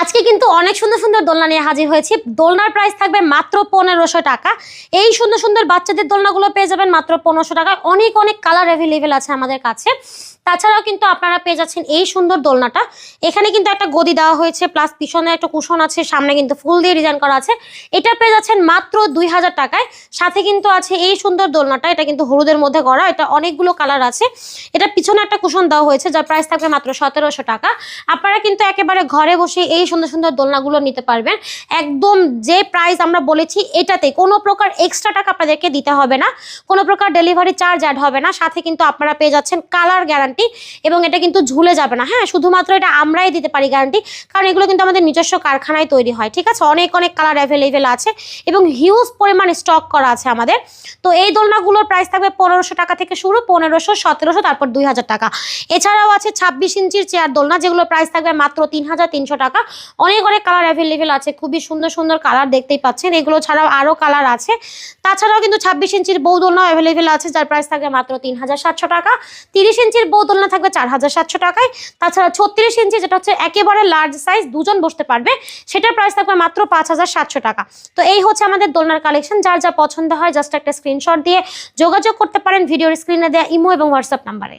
আজকে কিন্তু অনেক সুন্দর সুন্দর দোলনা নিয়ে হাজির হয়েছি। দোলনার প্রাইস থাকবে মাত্র 1500 টাকা। এই সুন্দর সুন্দর বাচ্চাদের দোলনাগুলো পেয়ে যাবেন মাত্র 1500 টাকা। অনেক অনেক কালার অ্যাভেলেবেল আছে আমাদের কাছে। তাছাড়াও কিন্তু আপনারা পেয়ে যাচ্ছেন এই সুন্দর দোলনাটা। এখানে কিন্তু একটা গদি দেওয়া হয়েছে, প্লাস পিছনে একটা কুশন আছে, সামনে কিন্তু ফুল দিয়ে ডিজাইন করা আছে। এটা পেয়ে যাচ্ছেন মাত্র 2000 টাকায়। সাথে কিন্তু আছে এই সুন্দর দোলনাটা, এটা কিন্তু হলুদের মধ্যে করা, এটা অনেকগুলো কালার আছে। এটা পিছনে একটা কুশন দেওয়া হয়েছে, যার প্রাইস থাকবে মাত্র 1700 টাকা। আপনারা কিন্তু একেবারে ঘরে বসে এই সুন্দর সুন্দর দোলনাগুলো নিতে পারবেন। একদম যে প্রাইস আমরা বলেছি এটাতে কোনো প্রকার এক্সট্রা টাকা আপনাদেরকে দিতে হবে না, কোনো প্রকার ডেলিভারি চার্জ অ্যাড হবে না। সাথে কিন্তু আপনারা পেয়ে যাচ্ছেন কালার গ্যারান্টি, এবং এটা কিন্তু ঝুলে যাবে না। হ্যাঁ, শুধুমাত্র এটা আমরাই দিতে পারি গ্যারান্টি, কারণ এগুলো কিন্তু আমাদের নিজস্ব কারখানায় তৈরি হয়। ঠিক আছে, অনেক অনেক কালার অ্যাভেলেবেল আছে এবং হিউজ পরিমাণ স্টক করা আছে আমাদের। তো এই দোলনাগুলোর প্রাইস থাকবে 1500 টাকা থেকে শুরু, 1500, 1700, তারপর 2000 টাকা। এছাড়াও আছে 26 ইঞ্চির চেয়ার দোলনা, যেগুলোর প্রাইস থাকবে মাত্র 3300 টাকা। অনেক অনেক কালার অ্যাভেলেবেল আছে, খুবই সুন্দর সুন্দর কালার দেখতেই পাচ্ছেন। এগুলো ছাড়াও আরও কালার আছে। তাছাড়াও কিন্তু 26 ইঞ্চির বউ দোলনাও অ্যাভেলেবেল আছে, যার প্রাইস থাকবে মাত্র 3700 টাকা। 30 ইঞ্চির বউ দোলনা থাকবে 4700 টাকায়। তাছাড়া 36 ইঞ্চি, যেটা হচ্ছে একেবারে লার্জ সাইজ, দুজন বসতে পারবে, সেটার প্রাইস থাকবে মাত্র 5700 টাকা। তো এই হচ্ছে আমাদের দোলনার কালেকশন। যার যা পছন্দ হয় জাস্ট একটা স্ক্রিনশট দিয়ে যোগাযোগ করতে পারেন ভিডিওর স্ক্রিনে দেওয়া ইমো এবং হোয়াটসঅ্যাপ নাম্বারে।